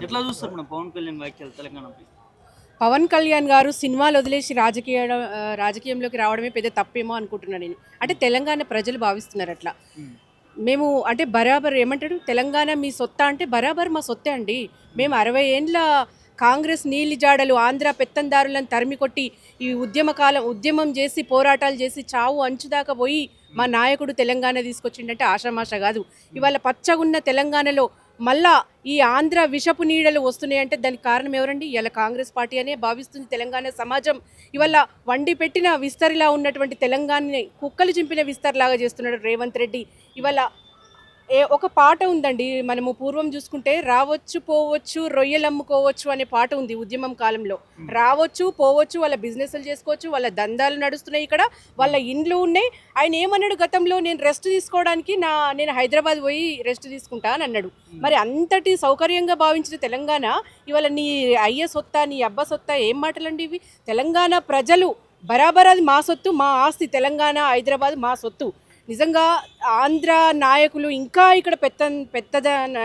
ఎట్లా చూస్తారు మనం పవన్ కళ్యాణ్ వ్యాఖ్యలు తెలంగాణపై? పవన్ కళ్యాణ్ గారు సినిమాలు వదిలేసి రాజకీయంలోకి రావడమే పెద్ద తప్పేమో అనుకుంటున్నాను నేను. అంటే ఉమ్, తెలంగాణ ప్రజలు భావిస్తున్నారు అట్లా. ఉమ్, మేము అంటే బరాబర్ ఏమంటాడు, తెలంగాణ మీ సొత్తా అంటే బరాబర్ మా సొత్తే అండి. ఉమ్, మేము 60 ఏండ్ల కాంగ్రెస్ నీలి జాడలు ఆంధ్ర పెత్తందారులను తరిమి కొట్టి ఈ ఉద్యమం చేసి పోరాటాలు చేసి చావు అంచుదాకా పోయి మా ఉమ్, నాయకుడు తెలంగాణ తీసుకొచ్చిండంటే ఆషామాష కాదు. ఉమ్, ఇవాళ పచ్చగున్న తెలంగాణలో మళ్ళా ఈ ఆంధ్ర విషపు నీడలు వస్తున్నాయంటే దానికి కారణం ఎవరండి? ఇలా కాంగ్రెస్ పార్టీ అనే భావిస్తుంది తెలంగాణ సమాజం. ఇవాళ వండి పెట్టిన విస్తరిలా ఉన్నటువంటి తెలంగాణని కుక్కలు చింపిన విస్తరిలాగా చేస్తున్నాడు రేవంత్ రెడ్డి. ఇవాళ ఒక పాట ఉందండి, మనము పూర్వం చూసుకుంటే రావచ్చు పోవచ్చు రొయ్యలు అమ్ముకోవచ్చు అనే పాట ఉంది ఉద్యమం కాలంలో. ఉమ్, రావచ్చు పోవచ్చు, వాళ్ళ బిజినెస్లు చేసుకోవచ్చు, వాళ్ళ దందాలు నడుస్తున్నాయి, ఇక్కడ వాళ్ళ ఇండ్లు ఉన్నాయి. ఆయన ఏమన్నాడు గతంలో, నేను రెస్ట్ తీసుకోవడానికి నేను హైదరాబాద్ పోయి రెస్ట్ తీసుకుంటా అని అన్నాడు. ఉమ్, మరి అంతటి సౌకర్యంగా భావించిన తెలంగాణ ఇవాళ నీ అయ్య సొత్తా నీ అబ్బ సొత్తా ఏం మాటలండి ఇవి? తెలంగాణ ప్రజలు బరాబర్ అది మా సొత్తు, మా ఆస్తి, తెలంగాణ హైదరాబాద్ మా సొత్తు. నిజంగా ఆంధ్ర నాయకులు ఇంకా ఇక్కడ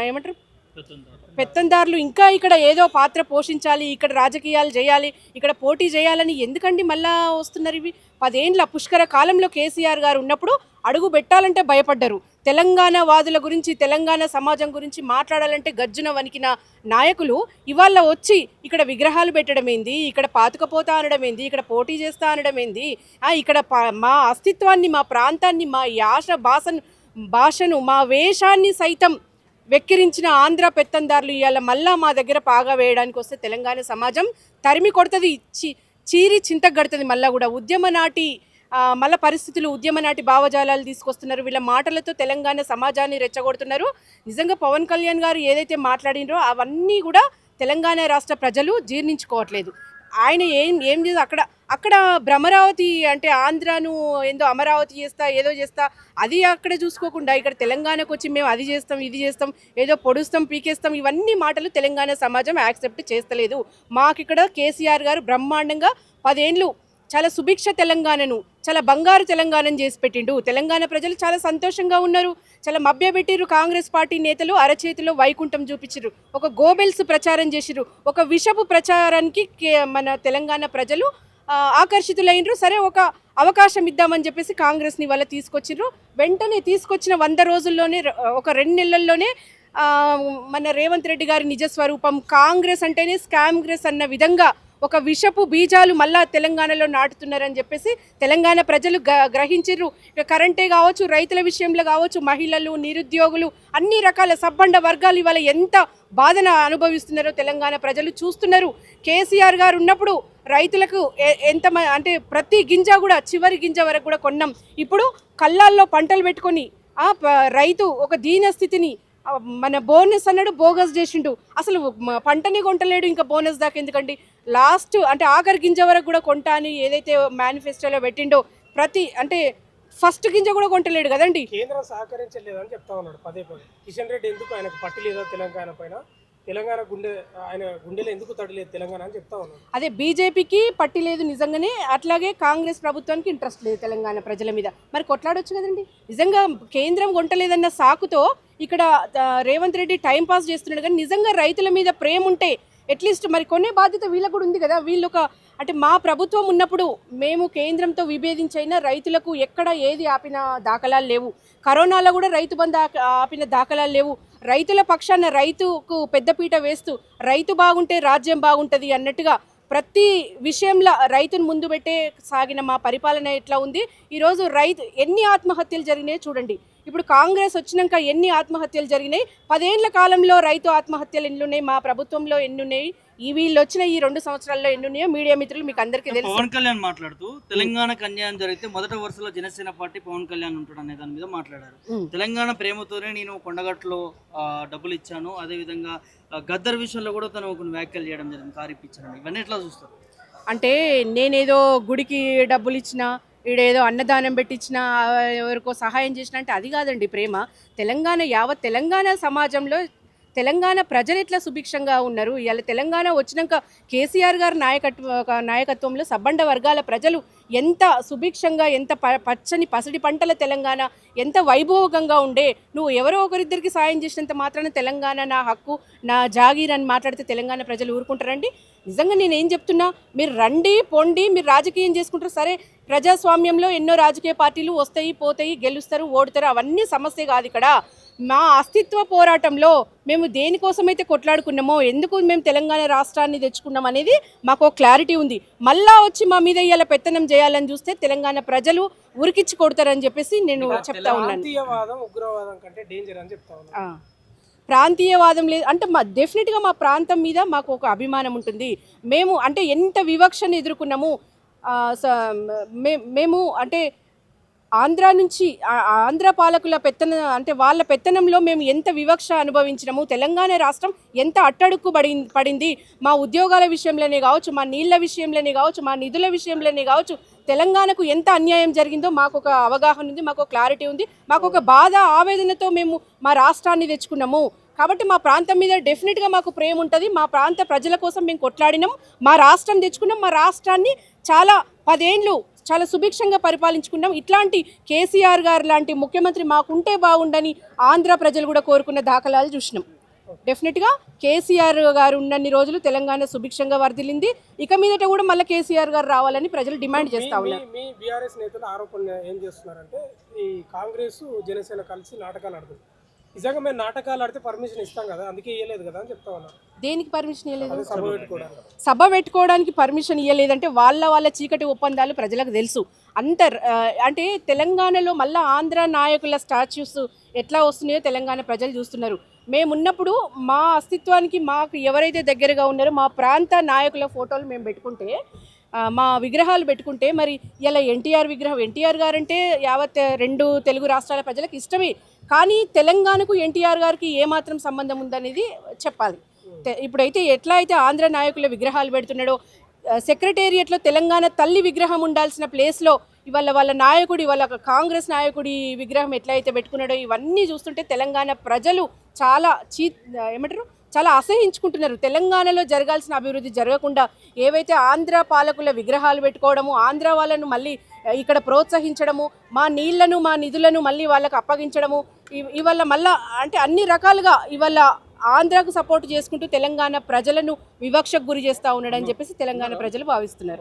ఏమంటారు, పెత్తందారు. పెత్తందారులు ఇంకా ఇక్కడ ఏదో పాత్ర పోషించాలి, ఇక్కడ రాజకీయాలు చేయాలి, ఇక్కడ పోటీ చేయాలని ఎందుకండి మళ్ళా వస్తున్నారు ఇవి? 10 ఏండ్ల పుష్కర కాలంలో కేసీఆర్ గారు ఉన్నప్పుడు అడుగు పెట్టాలంటే భయపడ్డారు. తెలంగాణ వాదుల గురించి, తెలంగాణ సమాజం గురించి మాట్లాడాలంటే గజ్జున వణికిన నాయకులు ఇవాళ వచ్చి ఇక్కడ విగ్రహాలు పెట్టడం ఏంది, ఇక్కడ పాతుకపోతా అనడం ఏంది, ఇక్కడ పోటీ చేస్తా అనడం ఏంది, ఇక్కడ మా అస్తిత్వాన్ని, మా ప్రాంతాన్ని, మా భాషను, మా వేషాన్ని సైతం వెక్కిరించిన ఆంధ్ర పెత్తందారులు ఇవాళ మళ్ళా మా దగ్గర పాగా వేయడానికి వస్తే తెలంగాణ సమాజం తరిమి కొడుతుంది, చీరి చింతగడుతుంది. మళ్ళా కూడా ఉద్యమ నాటి మళ్ళా పరిస్థితులు, ఉద్యమ నాటి భావజాలాలు తీసుకొస్తున్నారు. వీళ్ళ మాటలతో తెలంగాణ సమాజాన్ని రెచ్చగొడుతున్నారు. నిజంగా పవన్ కళ్యాణ్ గారు ఏదైతే మాట్లాడినరో అవన్నీ కూడా తెలంగాణ రాష్ట్ర ప్రజలు జీర్ణించుకోవట్లేదు. ఆయన ఏం చేసి అక్కడ భ్రమరావతి అంటే ఆంధ్రాను ఏందో అమరావతి చేస్తా ఏదో చేస్తా అది అక్కడ చూసుకోకుండా ఇక్కడ తెలంగాణకు వచ్చి మేము అది చేస్తాం ఇది చేస్తాం ఏదో పొడుస్తాం పీకేస్తాం ఇవన్నీ మాటలు తెలంగాణ సమాజం యాక్సెప్ట్ చేస్తలేదు. మాకు ఇక్కడ కేసీఆర్ గారు బ్రహ్మాండంగా 10 ఏండ్లు చాలా సుభిక్ష తెలంగాణను, చాలా బంగారు తెలంగాణను చేసి పెట్టిండు. తెలంగాణ ప్రజలు చాలా సంతోషంగా ఉన్నారు. చాలా మభ్యపెట్టిరు కాంగ్రెస్ పార్టీ నేతలు, అరచేతిలో వైకుంఠం చూపించారు, ఒక గోబెల్స్ ప్రచారం చేసిరు, ఒక విషపు ప్రచారానికి మన తెలంగాణ ప్రజలు ఆకర్షితులైనరు. సరే ఒక అవకాశం ఇద్దామని చెప్పేసి కాంగ్రెస్ని వాళ్ళ తీసుకొచ్చిర్రు. వెంటనే తీసుకొచ్చిన 100 రోజుల్లోనే, ఒక 2 నెలల్లోనే మన రేవంత్ రెడ్డి గారి నిజస్వరూపం, కాంగ్రెస్ అంటేనే స్కామ్గ్రెస్ అన్న విధంగా ఒక విషపు బీజాలు మళ్ళా తెలంగాణలో నాటుతున్నారని చెప్పేసి తెలంగాణ ప్రజలు గ్రహించిర్రు. ఇక కరెంటే కావచ్చు, రైతుల విషయంలో కావచ్చు, మహిళలు, నిరుద్యోగులు, అన్ని రకాల సబ్బండ వర్గాలు ఇవాళ ఎంత బాధన అనుభవిస్తున్నారో తెలంగాణ ప్రజలు చూస్తున్నారు. కేసీఆర్ గారు ఉన్నప్పుడు రైతులకు ఎంత అంటే ప్రతి గింజ కూడా చివరి గింజ వరకు కూడా కొన్నాం. ఇప్పుడు కళ్ళాల్లో పంటలు పెట్టుకొని రైతు ఒక దీన స్థితిని, మన బోనస్ అన్నాడు బోగస్ చేసిండు. అసలు పంటని కొంటలేడు, ఇంకా బోనస్ దాకా ఎందుకండి? లాస్ట్ అంటే ఆఖరి గింజ వరకు కూడా కొంటా అని ఏదైతే మేనిఫెస్టోలో పెట్టిండో అంటే ఫస్ట్ గింజ కూడా కొంటలేడు కదండి. కేంద్రం సహకరించలేదని చెప్తా ఉన్నాడు పదే పదే. కిషన్ రెడ్డి ఎందుకు ఆయనకు పట్టు లేదో తెలంగాణ పైన, తెలంగాణ ఆయన గుండెలో ఎందుకు తడలేదు తెలంగాణ అని చెప్తా ఉన్నాడు. అదే బీజేపీకి పట్టి లేదు నిజంగానే, అట్లాగే కాంగ్రెస్ ప్రభుత్వానికి ఇంట్రెస్ట్ లేదు తెలంగాణ ప్రజల మీద. మరి కొట్లాడొచ్చు కదండి. నిజంగా కేంద్రం కొంటలేదన్న సాకుతో ఇక్కడ రేవంత్ రెడ్డి టైం పాస్ చేస్తున్నాడు. కానీ నిజంగా రైతుల మీద ప్రేమ ఉంటే అట్లీస్ట్ మరి కొనే బాధ్యత వీళ్ళకు కూడా ఉంది కదా. వీళ్ళు అంటే మా ప్రభుత్వం ఉన్నప్పుడు మేము కేంద్రంతో విభేదించైనా రైతులకు ఎక్కడ ఏది ఆపిన దాఖలాలు లేవు. కరోనాలో కూడా రైతు బంధు ఆపిన దాఖలాలు లేవు. రైతుల పక్షాన రైతుకు పెద్దపీట వేస్తూ రైతు బాగుంటే రాజ్యం బాగుంటుంది అన్నట్టుగా ప్రతి విషయంలో రైతును ముందు పెట్టే సాగిన మా పరిపాలన ఎట్లా ఉంది. ఈరోజు ఎన్ని ఆత్మహత్యలు జరిగినాయో చూడండి. ఇప్పుడు కాంగ్రెస్ వచ్చినాక ఎన్ని ఆత్మహత్యలు జరిగినాయి, 10 ఏండ్ల కాలంలో రైతు ఆత్మహత్యలు ఎన్ని ఉన్నాయి, మా ప్రభుత్వంలో ఎన్ని ఉన్నాయి, వీళ్ళు వచ్చిన ఈ 2 సంవత్సరాల్లో ఎన్ని ఉన్నాయో మీడియా మిత్రులు మీకు అందరికీ తెలుసు. పవన్ కళ్యాణ్ మాట్లాడుతూ తెలంగాణకు అన్యాయం జరిగితే మొదటి వరుసలో జనసేన పార్టీ పవన్ కళ్యాణ్ ఉంటాడు అనే దాని మీద మాట్లాడారు. తెలంగాణ ప్రేమతోనే నేను కొండగట్లో డబ్బులు ఇచ్చాను, అదేవిధంగా గద్దర్ విషయంలో కూడా తను కొన్ని వ్యాఖ్యలు చేయడం జరిగింది, కారు ఇప్పించాను. ఇవన్నీ ఎట్లా చూస్తారు? అంటే నేనేదో గుడికి డబ్బులు ఇచ్చినా, ఈడేదో అన్నదానం పెట్టించిన, ఎవరికో సహాయం చేసిన అంటే అది కాదండి ప్రేమ. యావత్ తెలంగాణ సమాజంలో తెలంగాణ ప్రజలు ఎట్లా సుభిక్షంగా ఉన్నారు. ఇలా తెలంగాణ వచ్చినాక కేసీఆర్ గారి నాయకత్వంలో సబ్బండ వర్గాల ప్రజలు ఎంత సుభిక్షంగా, ఎంత పచ్చని పసిడి పంటల తెలంగాణ ఎంత వైభోగంగా ఉండే. నువ్వు ఎవరో ఒకరిద్దరికి సాయం చేసినంత మాత్రాన తెలంగాణ నా హక్కు, నా జాగీర్ అని మాట్లాడితే తెలంగాణ ప్రజలు ఊరుకుంటారండి? నిజంగా నేనేం చెప్తున్నా, మీరు రండి పొండి, మీరు రాజకీయం చేసుకుంటారు సరే. ప్రజాస్వామ్యంలో ఎన్నో రాజకీయ పార్టీలు వస్తాయి పోతాయి, గెలుస్తారు ఓడుతారు, అవన్నీ సమస్య కాదు ఇక్కడ. మా అస్తిత్వ పోరాటంలో మేము దేనికోసమైతే కొట్లాడుకున్నామో, ఎందుకు మేము తెలంగాణ రాష్ట్రాన్ని తెచ్చుకున్నాం అనేది మాకు క్లారిటీ ఉంది. మళ్ళా వచ్చి మా మీద ఇవాళ పెత్తనం చేయాలని చూస్తే తెలంగాణ ప్రజలు ఉరికిచ్చి కొడతారని చెప్పేసి నేను చెప్తా ఉన్నాను. ప్రాంతీయవాదం ఉగ్రవాదం కంటే డేంజర్ అని చెప్తా ఉన్నాను. ప్రాంతీయవాదం లేదు అంటే డెఫినెట్గా మా ప్రాంతం మీద మాకు ఒక అభిమానం ఉంటుంది. మేము అంటే ఎంత వివక్షను ఎదుర్కొన్నాము. మేము అంటే ఆంధ్ర నుంచి ఆంధ్ర పాలకుల అంటే వాళ్ళ పెత్తనంలో మేము ఎంత వివక్ష అనుభవించినాము. తెలంగాణ రాష్ట్రం ఎంత అట్టడుక్కు పడింది. మా ఉద్యోగాల విషయంలోనే కావచ్చు, మా నీళ్ల విషయంలోనే కావచ్చు, మా నిధుల విషయంలోనే కావచ్చు, తెలంగాణకు ఎంత అన్యాయం జరిగిందో మాకు ఒక అవగాహన ఉంది, మాకు క్లారిటీ ఉంది. మాకు ఒక బాధ ఆవేదనతో మేము మా రాష్ట్రాన్ని తెచ్చుకున్నాము. కాబట్టి మా ప్రాంతం మీద డెఫినెట్గా మాకు ప్రేమ ఉంటుంది. మా ప్రాంత ప్రజల కోసం మేము కొట్లాడినాం, మా రాష్ట్రం తెచ్చుకున్నాం, మా రాష్ట్రాన్ని చాలా 10 ఏళ్ళు చాలా సుభిక్షంగా పరిపాలించుకున్నాం. ఇట్లాంటి కేసీఆర్ గారు లాంటి ముఖ్యమంత్రి మాకుంటే బాగుండని ఆంధ్ర ప్రజలు కూడా కోరుకున్న దాఖలాలు చూసినాం. డెఫినెట్గా కేసీఆర్ గారు ఉన్నన్ని రోజులు తెలంగాణ సుభిక్షంగా వర్ధిల్లింది. ఇక మీదట కూడా మళ్ళీ కేసీఆర్ గారు రావాలని ప్రజలు డిమాండ్ చేస్తా ఉన్నారు. మీ బీఆర్ఎస్ నేతలు ఆరోపణ ఏం చేస్తున్నారంటే ఈ కాంగ్రెస్ జనసేన కలిసి నాటకాలు ఆడుతుంది. నిజంగా మేము నాటకాలు ఆడితే పర్మిషన్ ఇస్తాం కదా, అందుకే ఇవ్వలేదు కదా అని చెప్తా ఉన్నారు. దేనికి పర్మిషన్ ఇవ్వలేదు? సభ పెట్టుకోవడానికి పర్మిషన్ ఇవ్వలేదంటే వాళ్ళ చీకటి ఒప్పందాలు ప్రజలకు తెలుసు. అంటే తెలంగాణలో మళ్ళీ ఆంధ్ర నాయకుల స్టాచ్యూస్ ఎట్లా వస్తున్నాయో తెలంగాణ ప్రజలు చూస్తున్నారు. మేమున్నప్పుడు మా అస్తిత్వానికి మాకు ఎవరైతే దగ్గరగా ఉన్నారో మా ప్రాంత నాయకుల ఫోటోలు మేము పెట్టుకుంటే, మా విగ్రహాలు పెట్టుకుంటే, మరి ఇలా ఎన్టీఆర్ విగ్రహం, ఎన్టీఆర్ గారు అంటే యావత్ 2 తెలుగు రాష్ట్రాల ప్రజలకు ఇష్టమే. కానీ తెలంగాణకు ఎన్టీఆర్ గారికి ఏమాత్రం సంబంధం ఉందనేది చెప్పాలి. ఇప్పుడైతే ఎట్లా అయితే ఆంధ్ర నాయకుల విగ్రహాలు పెడుతున్నాడో, సెక్రటేరియట్లో తెలంగాణ తల్లి విగ్రహం ఉండాల్సిన ప్లేస్లో ఇవాళ వాళ్ళ నాయకుడి, వాళ్ళ కాంగ్రెస్ నాయకుడి విగ్రహం ఎట్లయితే పెట్టుకున్నాడో, ఇవన్నీ చూస్తుంటే తెలంగాణ ప్రజలు చాలా చాలా అసహించుకుంటున్నారు. తెలంగాణలో జరగాల్సిన అభివృద్ధి జరగకుండా ఏవైతే ఆంధ్ర పాలకుల విగ్రహాలు పెట్టుకోవడము, ఆంధ్ర వాళ్ళను మళ్ళీ ఇక్కడ ప్రోత్సహించడము, మా నీళ్లను మా నిధులను మళ్ళీ వాళ్ళకు అప్పగించడము, ఇవాళ మళ్ళా అంటే అన్ని రకాలుగా ఇవాళ ఆంధ్రాకు సపోర్ట్ చేసుకుంటూ తెలంగాణ ప్రజలను వివక్షకు గురి చేస్తూ ఉన్నాడని చెప్పేసి తెలంగాణ ప్రజలు భావిస్తున్నారు.